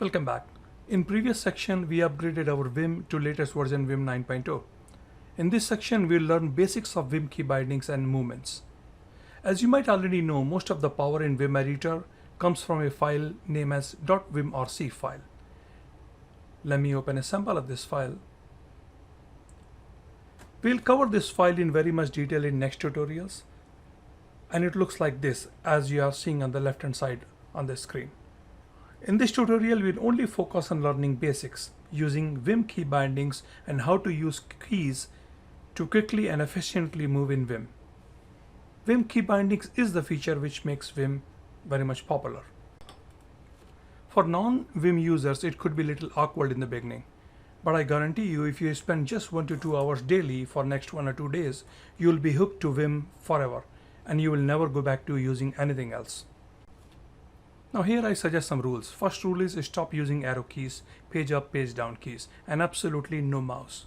Welcome back. In previous section, we upgraded our Vim to latest version Vim 9.0. In this section, we'll learn basics of Vim key bindings and movements. As you might already know, most of the power in Vim editor comes from a file named as .vimrc file. Let me open a sample of this file. We'll cover this file in very much detail in next tutorials. And it looks like this, as you are seeing on the left hand side on the screen. In this tutorial, we'll only focus on learning basics using Vim key bindings and how to use keys to quickly and efficiently move in Vim. Vim key bindings is the feature which makes Vim very much popular. For non-Vim users, it could be a little awkward in the beginning, but I guarantee you if you spend just 1 to 2 hours daily for next 1 or 2 days, you'll be hooked to Vim forever and you will never go back to using anything else. Now here I suggest some rules. First rule is stop using arrow keys, page up, page down keys, and absolutely no mouse.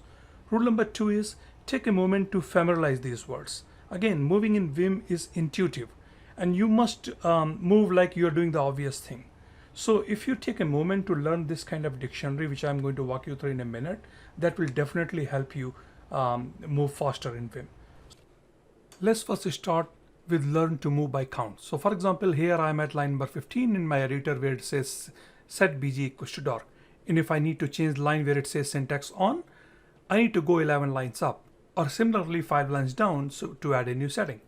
Rule number 2 is take a moment to familiarize these words. Again, moving in Vim is intuitive and you must move like you're doing the obvious thing. So if you take a moment to learn this kind of dictionary, which I'm going to walk you through in a minute, that will definitely help you move faster in Vim. Let's first start with learn to move by count. So for example, here I'm at line number 15 in my editor where it says set bg equals to dark. And if I need to change the line where it says syntax on, I need to go 11 lines up, or similarly 5 lines down to add a new setting.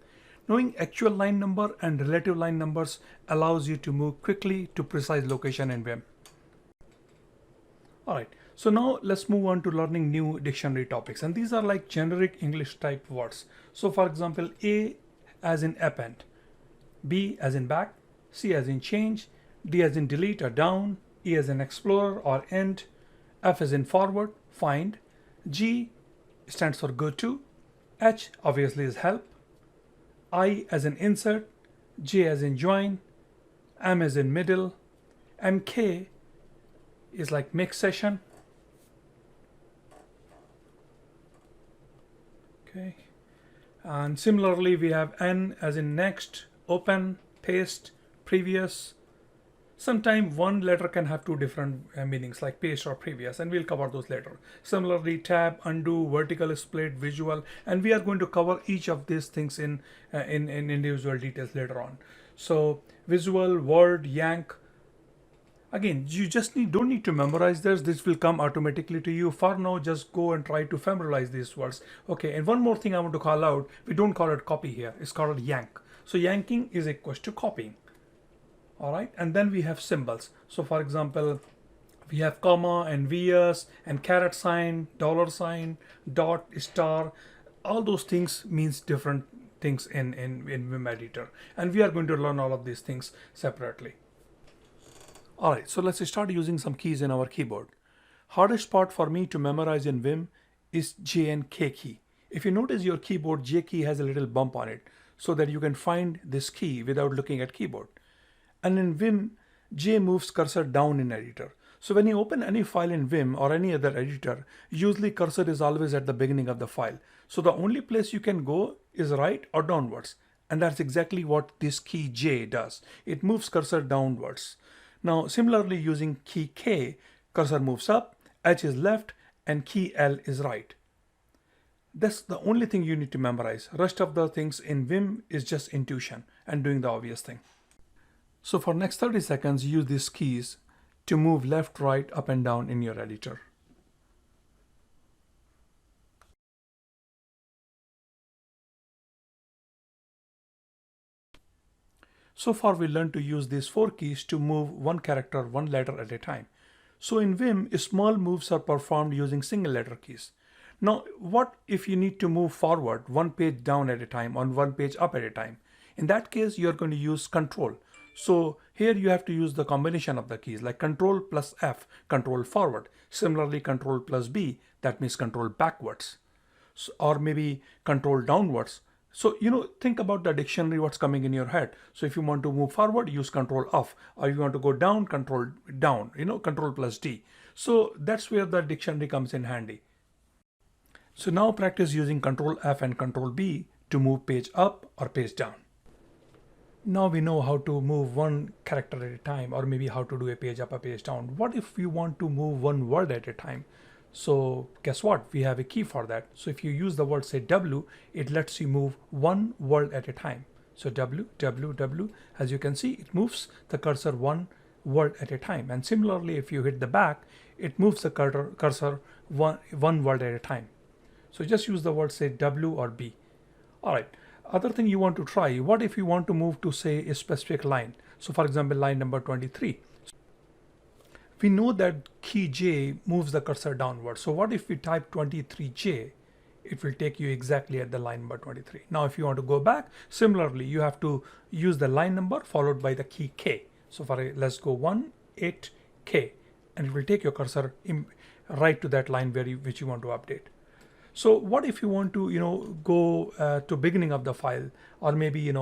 Knowing actual line number and relative line numbers allows you to move quickly to precise location in Vim. Alright, so now let's move on to learning new dictionary topics, and these are like generic English type words. So for example, A as in append, B as in back, C as in change, D as in delete or down, E as in explorer or end, F as in forward, find, G stands for go to, H obviously is help, I as in insert, J as in join, M as in middle, and K is like make session. Okay. And similarly, we have N as in next, open, paste, previous. Sometimes one letter can have two different meanings like paste or previous, and we'll cover those later. Similarly, tab, undo, vertical split, visual, and we are going to cover each of these things in individual details later on. So visual, word, yank. Again, you just don't need to memorize this. This will come automatically to you. For now, just go and try to familiarize these words. Okay, and one more thing I want to call out. We don't call it copy here. It's called yank. So yanking is equals to copying. All right, and then we have symbols. So for example, we have comma and VS and caret sign, dollar sign, dot, star. All those things means different things in Vim editor. And we are going to learn all of these things separately. Alright, so let's start using some keys in our keyboard. Hardest part for me to memorize in Vim is J and K key. If you notice your keyboard, J key has a little bump on it so that you can find this key without looking at keyboard. And in Vim, J moves cursor down in editor. So when you open any file in Vim or any other editor, usually cursor is always at the beginning of the file. So the only place you can go is right or downwards. And that's exactly what this key J does. It moves cursor downwards. Now, similarly, using key K, cursor moves up, H is left, and key L is right. That's the only thing you need to memorize. Rest of the things in Vim is just intuition and doing the obvious thing. So for next 30 seconds, use these keys to move left, right, up and down in your editor. So far we learned to use these 4 keys to move one character, one letter at a time. So in Vim, small moves are performed using single letter keys. Now, what if you need to move forward one page down at a time or one page up at a time? In that case, you're going to use control. So here you have to use the combination of the keys like control plus F, control forward. Similarly, control plus B, that means control backwards. So, or maybe control downwards. So, think about the dictionary, what's coming in your head. So if you want to move forward, use control up, or you want to go down, control down, control plus D. So that's where the dictionary comes in handy. So now practice using control F and control B to move page up or page down. Now we know how to move one character at a time, or maybe how to do a page up, a page down. What if we want to move one word at a time? So guess what? We have a key for that. So if you use the word, say W, it lets you move one word at a time. So W, W, W, as you can see, it moves the cursor one word at a time. And similarly, if you hit the back, it moves the cursor one word at a time. So just use the word, say W or B. All right. Other thing you want to try, what if you want to move to, say, a specific line? So for example, line number 23. We know that key J moves the cursor downward. So what if we type 23J? It will take you exactly at the line number 23. Now, if you want to go back, similarly, you have to use the line number followed by the key K. So let's go 18K, and it will take your cursor right to that line which you want to update. So what if you want to, go to beginning of the file, or maybe, end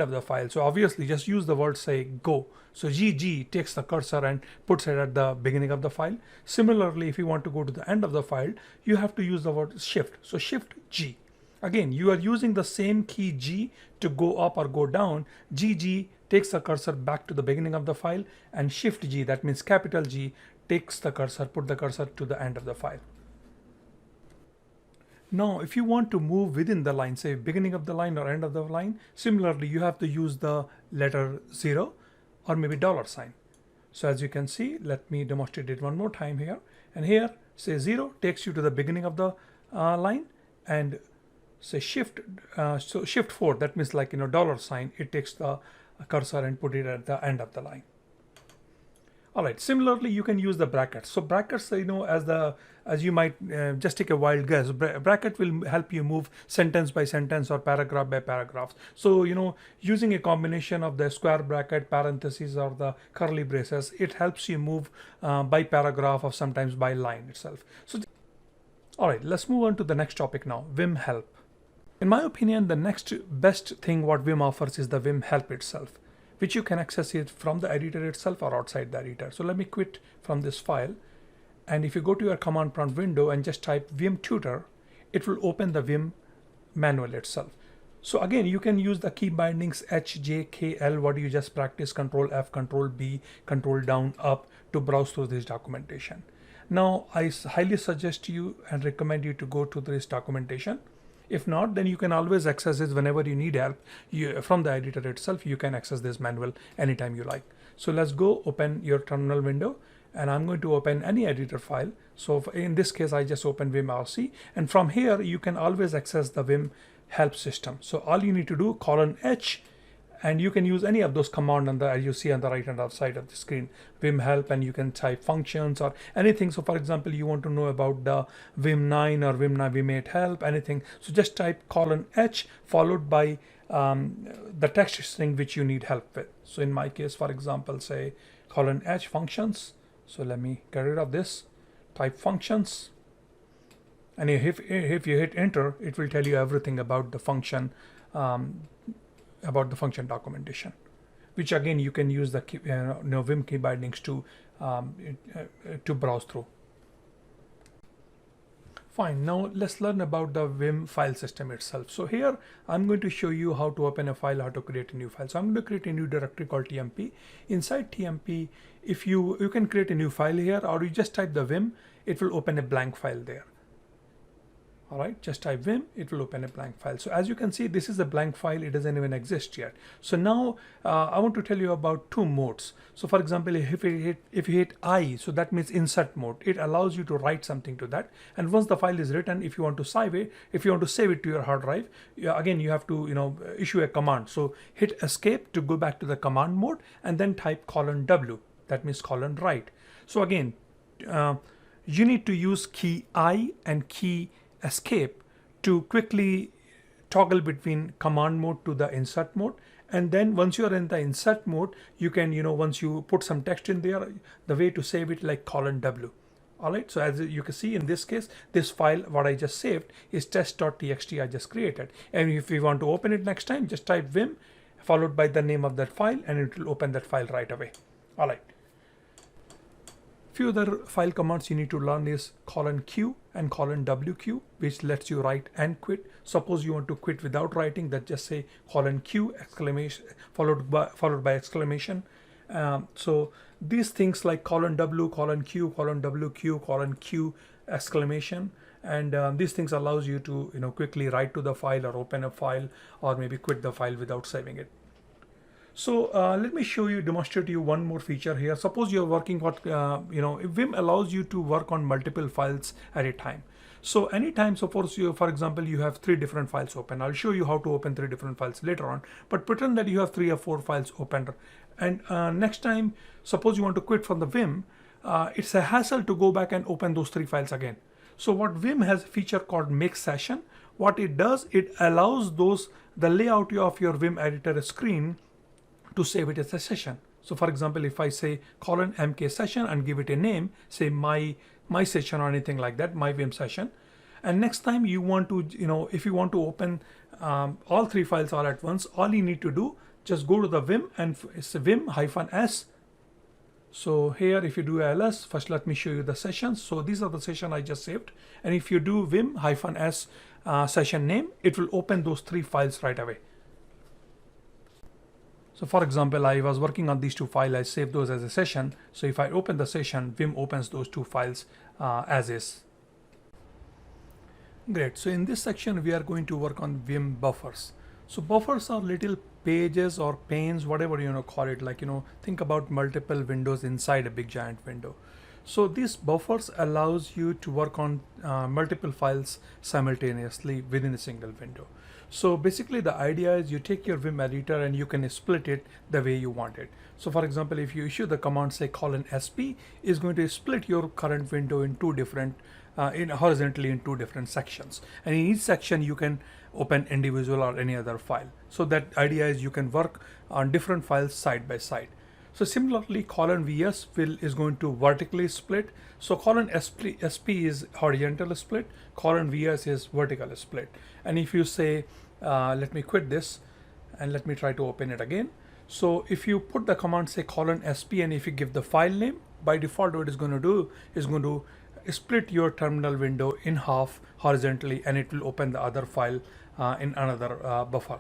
of the file? So obviously just use the word, say, go. So GG takes the cursor and puts it at the beginning of the file. Similarly, if you want to go to the end of the file, you have to use the word shift. So shift G. Again, you are using the same key G to go up or go down. GG takes the cursor back to the beginning of the file, and shift G, that means capital G, takes the cursor, put the cursor to the end of the file. Now, if you want to move within the line, say beginning of the line or end of the line, similarly, you have to use the letter 0 or maybe $sign. So as you can see, let me demonstrate it one more time here. And here, say 0 takes you to the beginning of the line, and say shift 4, that means like, $sign, it takes the cursor and put it at the end of the line. All right. Similarly, you can use the brackets. So brackets, as you might just take a wild guess, bracket will help you move sentence by sentence or paragraph by paragraph. So, using a combination of the square bracket, parentheses, or the curly braces, it helps you move by paragraph or sometimes by line itself. So, all right, let's move on to the next topic now, Vim Help. In my opinion, the next best thing what Vim offers is the Vim Help itself, which you can access it from the editor itself or outside the editor. So let me quit from this file. And if you go to your command prompt window and just type Vim Tutor, it will open the Vim manual itself. So again, you can use the key bindings H, J, K, L, what you just practice, Control F, Control B, Control down, up, to browse through this documentation. Now, I highly suggest you and recommend you to go to this documentation. If not, then you can always access this whenever you need help. From the editor itself, you can access this manual anytime you like. So let's go open your terminal window, and I'm going to open any editor file. So in this case, I just open vimrc, and from here, you can always access the Vim Help System. So all you need to do, :H, and you can use any of those commands as you see on the right hand side of the screen, Vim Help, and you can type functions or anything. So for example, you want to know about the Vim 9 or Vim 8 help, anything. So just type :H followed by the text string which you need help with. So in my case, for example, say :H functions. So let me get rid of this, type functions. And if you hit enter, it will tell you everything about the function, documentation, which again you can use the Vim Key Bindings to browse through. Fine, now let's learn about the Vim file system itself. So here I'm going to show you how to open a file, how to create a new file. So I'm going to create a new directory called tmp. Inside tmp, if you can create a new file here, or you just type the Vim, it will open a blank file there. All right, just type Vim, it will open a blank file. So as you can see, this is a blank file, it doesn't even exist yet. So now I want to tell you about two modes. So for example, if you hit I, so that means insert mode. It allows you to write something to that. And once the file is written, if you want to save it, to your hard drive, again, you have to issue a command. So hit escape to go back to the command mode, and then type :W. That means :write. So again, you need to use key I and key escape to quickly toggle between command mode to the insert mode. And then once you're in the insert mode, you can, once you put some text in there, the way to save it like :W. All right, so as you can see in this case, this file, what I just saved is test.txt I just created. And if you want to open it next time, just type Vim followed by the name of that file, and it will open that file right away. All right. Few other file commands you need to learn is :q and :wq, which lets you write and quit. Suppose you want to quit without writing, that just say :q exclamation followed by exclamation. So these things like :w, :q, :wq, :q exclamation, and these things allows you to quickly write to the file or open a file or maybe quit the file without saving it. So let me demonstrate to you one more feature here. Suppose you're working Vim allows you to work on multiple files at a time. So anytime, suppose for example, you have 3 different files open. I'll show you how to open 3 different files later on, but pretend that you have 3 or 4 files open. And next time, suppose you want to quit from the Vim, it's a hassle to go back and open those 3 files again. So what Vim has a feature called make session. What it does, it allows the layout of your Vim editor screen to save it as a session. So for example, if I say :mk session and give it a name, say my session or anything like that, my Vim session, and next time you want to, if you want to open all 3 files all at once, all you need to do, just go to the Vim and it's vim-s. So here, if you do ls, first let me show you the sessions. So these are the session I just saved, and if you do vim-s session name, it will open those 3 files right away. So for example, I was working on these 2 files, I saved those as a session. So if I open the session, Vim opens those 2 files as is. Great. So in this section, we are going to work on Vim buffers. So buffers are little pages or panes, whatever you call it, like, think about multiple windows inside a big giant window. So these buffers allows you to work on multiple files simultaneously within a single window. So basically the idea is you take your Vim editor and you can split it the way you want it. So for example, if you issue the command say :sp, is going to split your current window in 2 different horizontally in 2 different sections, and in each section you can open individual or any other file. So that idea is you can work on different files side by side. So similarly, :vs is going to vertically split. So :sp is horizontal split, :vs is vertical split. And if you say, let me quit this and let me try to open it again. So if you put the command say :sp and if you give the file name, by default what it's going to do is going to split your terminal window in half horizontally, and it will open the other file in another buffer.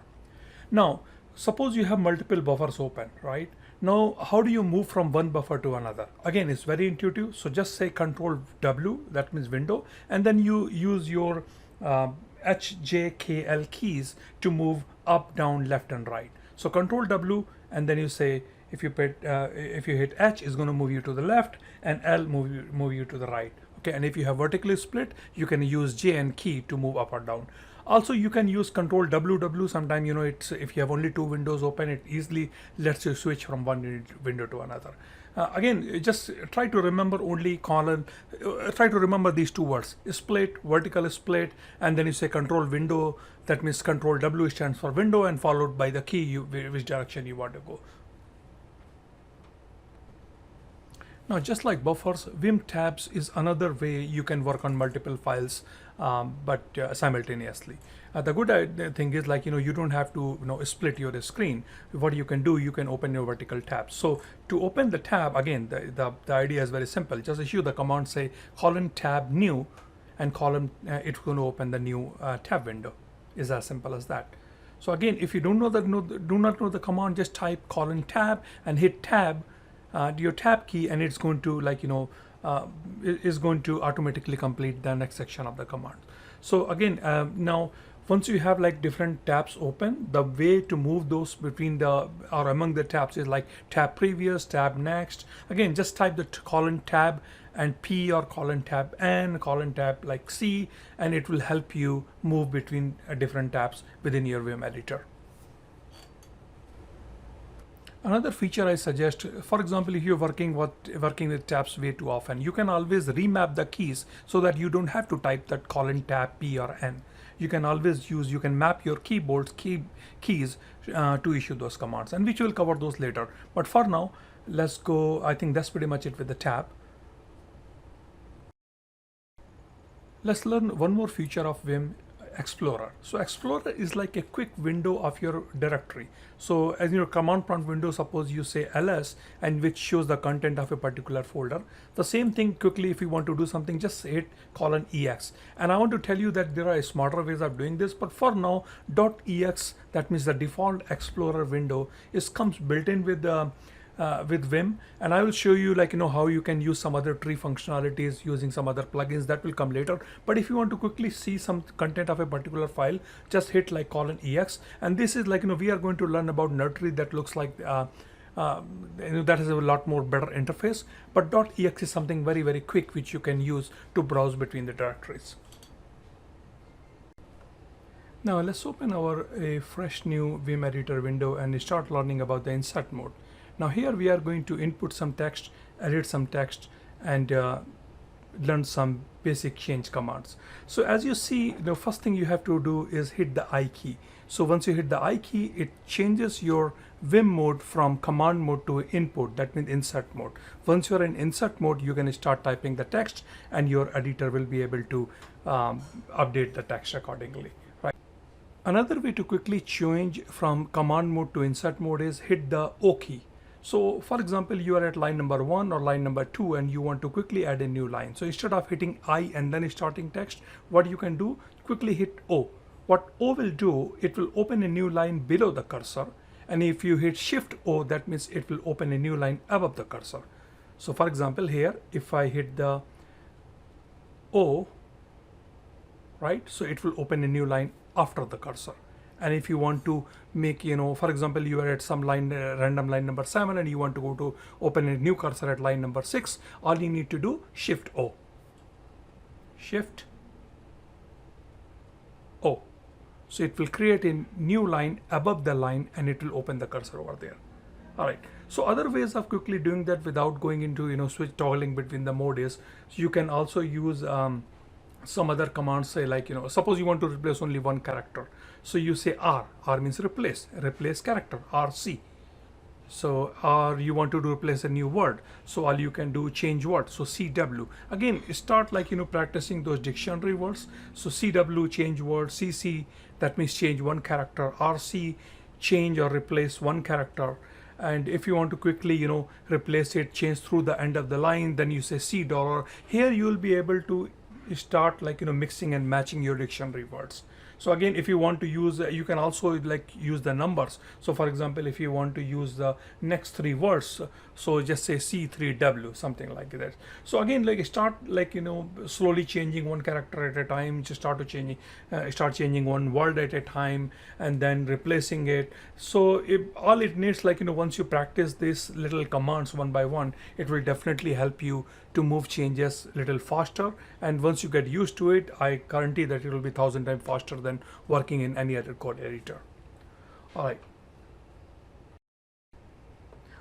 Now, suppose you have multiple buffers open, right? Now, how do you move from one buffer to another? Again, it's very intuitive. So just say Ctrl-W, that means window, and then you use your HJKL keys to move up, down, left, and right. So Ctrl-W, and then you say, if you hit H, is going to move you to the left, and L move you to the right. Okay, and if you have vertically split, you can use J and key to move up or down. Also, you can use Ctrl-W. Sometimes, it's if you have only 2 windows open, it easily lets you switch from one window to another. Again, just try to remember try to remember these 2 words: split, vertical split, and then you say Control-Window. That means Ctrl-W stands for window, and followed by the key which direction you want to go. Now, just like buffers, Vim tabs is another way you can work on multiple files, but simultaneously. The good thing is, like, you don't have to split your screen. What you can do, you can open your vertical tabs. So to open the tab, again, the idea is very simple. Just issue the command say :tab new, and it's going to open the new tab window. Is as simple as that. So again, if you do not know the command, just type :tab and hit tab. Your tab key, and it's going to is going to automatically complete the next section of the command. So again, now once you have like different tabs open, the way to move those between or among the tabs is like tab previous, tab next. Again, just type the :tab and P, or :tab N, :tab like C, and it will help you move between different tabs within your Vim editor. Another feature I suggest, for example, if you're working with tabs way too often, you can always remap the keys so that you don't have to type that :tab P or N. You can always you can map your keyboard's keys to issue those commands, and which we'll cover those later. But for now, let's go. I think that's pretty much it with the tab. Let's learn one more feature of Vim, Explorer. So Explorer is like a quick window of your directory. So as in your command prompt window, suppose you say ls and which shows the content of a particular folder. The same thing quickly, if you want to do something, just hit :ex. And I want to tell you that there are smarter ways of doing this, but for now .ex, that means the default Explorer window, comes built in with Vim, and I will show you how you can use some other tree functionalities using some other plugins that will come later. But if you want to quickly see some content of a particular file, just hit :ex, and this is we are going to learn about nursery that looks like that has a lot more better interface, but .ex is something very, very quick which you can use to browse between the directories. Now let's open a fresh new Vim editor window and start learning about the insert mode. Now here we are going to input some text, edit some text, and learn some basic change commands. So as you see, the first thing you have to do is hit the I key. So once you hit the I key, it changes your Vim mode from command mode to input. That means insert mode. Once you're in insert mode, you can start typing the text and your editor will be able to update the text accordingly. Right. Another way to quickly change from command mode to insert mode is hit the O key. So for example, you are at line number 1 or line number 2 and you want to quickly add a new line. So instead of hitting I and then starting text, what you can do, quickly hit O. What O will do, it will open a new line below the cursor. And if you hit Shift O, that means it will open a new line above the cursor. So for example, here, if I hit the O, right, so it will open a new line after the cursor. And if you want to make, for example, you are at some line, random line number 7, and you want to go to open a new cursor at line number 6, all you need to do, Shift O. Shift O. So it will create a new line above the line and it will open the cursor over there. All right. So other ways of quickly doing that without going into, switch toggling between the mode is, so you can also use some other commands, say suppose you want to replace only one character. So you say R means replace character, RC. So you want to replace a new word. So all you can do, change word. So CW. Again, start practicing those dictionary words. So CW, change word, CC, that means change one character, RC, change or replace one character. And if you want to quickly, replace it, change through the end of the line, then you say $. Here you will be able to start mixing and matching your dictionary words. So again, if you want to use, you can also use the numbers. So for example, if you want to use the next 3 words, so just say C3W, something like that. So again, start slowly changing one character at a time. Just start changing one word at a time, and then replacing it. So all it needs, once you practice these little commands one by one, it will definitely help you to move changes a little faster. And once you get used to it, I guarantee that it will be 1,000 times faster than working in any other code editor. All right.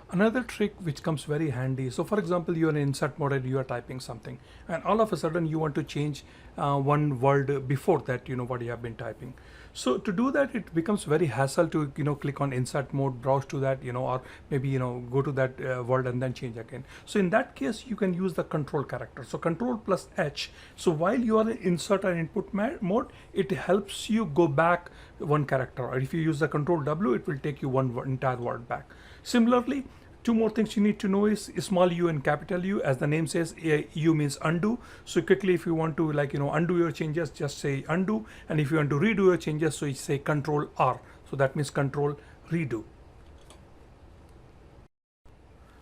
Another trick which comes very handy. So for example, you are in insert mode and you are typing something, and all of a sudden you want to change one word before that, what you have been typing. So to do that, it becomes very hassle to click on insert mode, browse to that, or maybe go to that word and then change again. So in that case, you can use the control character. So control plus H. So while you are in insert and input mode, it helps you go back one character. Or if you use the control W, it will take you one entire word back. Similarly, 2 more things you need to know is small u and capital U. As the name says, U means undo. So quickly, if you want to undo your changes, just say undo. And if you want to redo your changes, so you say control R. So that means control redo.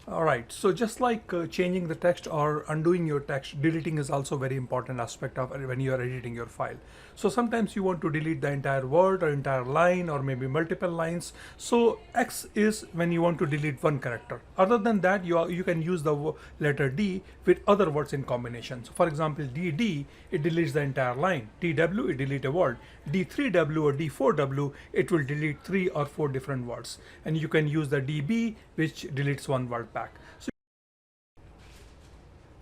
All right, so just like changing the text or undoing your text, deleting is also a very important aspect of when you are editing your file. So sometimes you want to delete the entire word or entire line or maybe multiple lines. So X is when you want to delete one character. Other than that, you can use the letter D with other words in combination. So for example, DD, it deletes the entire line. DW, it deletes a word. D3W or D4W, it will delete 3 or 4 different words. And you can use the DB, which deletes one word back. So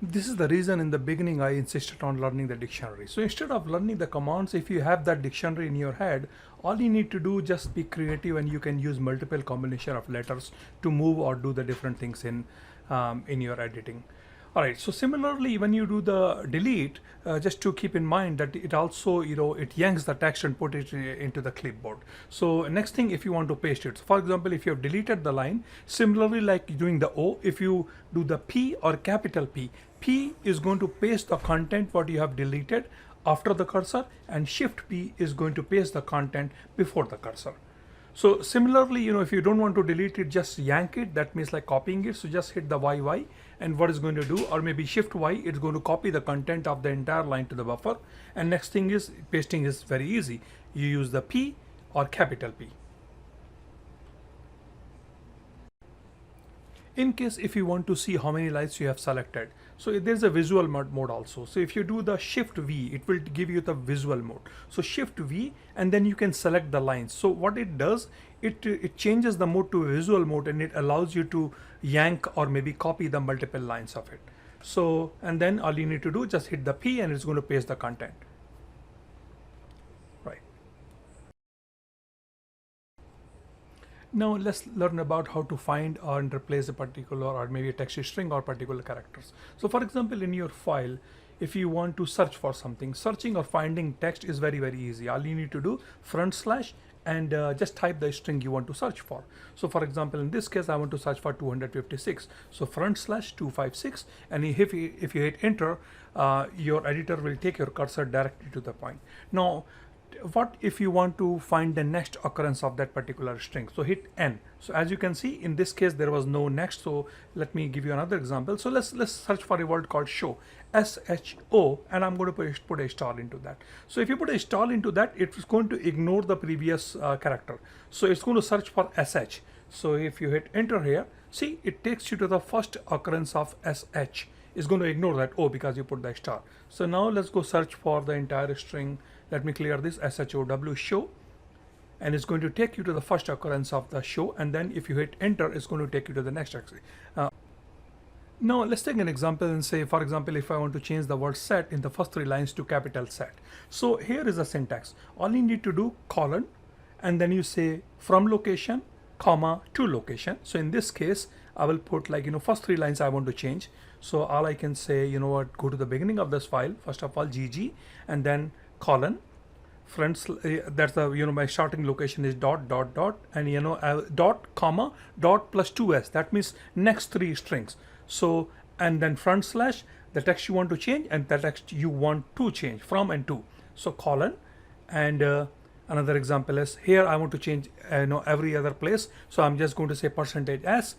this is the reason in the beginning I insisted on learning the dictionary. So instead of learning the commands, if you have that dictionary in your head, all you need to do just be creative, and you can use multiple combination of letters to move or do the different things in your editing. All right, so similarly, when you do the delete, just to keep in mind that it also, it yanks the text and put it into the clipboard. So next thing, if you want to paste it, so for example, if you have deleted the line, similarly like doing the O, if you do the P or capital P, P is going to paste the content what you have deleted after the cursor, and Shift P is going to paste the content before the cursor. So similarly, if you don't want to delete it, just yank it. That means like copying it. So just hit the YY, and what it's going to do, or maybe Shift Y, it's going to copy the content of the entire line to the buffer. And next thing is pasting is very easy. You use the P or capital P. In case if you want to see how many lines you have selected, so there's a visual mode also. So if you do the Shift V, it will give you the visual mode. So Shift V, and then you can select the lines. So what it does, it changes the mode to a visual mode, and it allows you to yank or maybe copy the multiple lines of it. So, and then all you need to do, just hit the P, and it's going to paste the content. Right. Now let's learn about how to find and replace a particular or maybe a text string or particular characters. So for example, in your file, if you want to search for something, searching or finding text is very, very easy. All you need to do / and just type the string you want to search for. So for example, in this case, I want to search for 256. So /256, and if you hit enter, your editor will take your cursor directly to the point. Now, what if you want to find the next occurrence of that particular string? So hit N. So as you can see, in this case there was no next. So let me give you another example. So let's search for a word called show, SHO, and I'm going to put a star into that. So if you put a star into that, it's going to ignore the previous character. So it's going to search for SH. So if you hit enter here, see, it takes you to the first occurrence of SH. It's going to ignore that O because you put the star. So now let's go search for the entire string. Let me clear this SHOW, show, and it's going to take you to the first occurrence of the show, and then if you hit enter, it's going to take you to the next axis. Now let's take an example and say, for example, if I want to change the word set in the first 3 lines to capital set. So here is the syntax. All you need to do, colon, and then you say from location, comma, to location. So in this case, I will put like, first 3 lines I want to change. So all I can say, go to the beginning of this file, first of all, GG, and then colon, that's the, my starting location is dot, and dot, comma, dot plus 2s. That means next 3 strings. So, and then / the text you want to change and the text you want to change from and to. So colon, and another example is here I want to change every other place. So I'm just going to say %s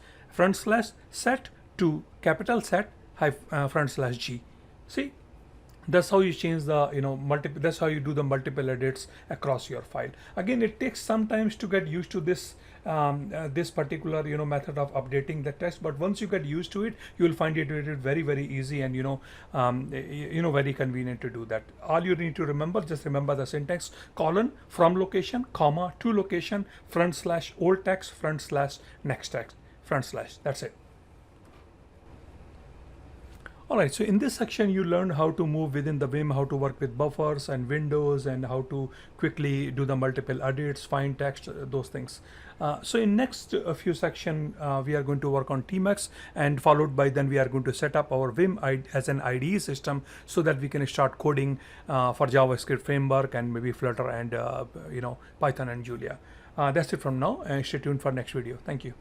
/ set to capital set / G. See, that's how you change the that's how you do the multiple edits across your file. Again, it takes some time to get used to this this particular method of updating the text, but once you get used to it, you will find it very, very easy and very convenient to do that. All you need to remember, just remember the syntax: colon, from location, comma, to location, / old text, / next text, / that's it. Alright, so in this section you learned how to move within the Vim, how to work with buffers and windows, and how to quickly do the multiple edits, find text, those things. So in next few section we are going to work on tmux, and followed by then we are going to set up our Vim as an IDE system so that we can start coding for JavaScript framework and maybe Flutter and Python and Julia. That's it from now, and stay tuned for next video. Thank you.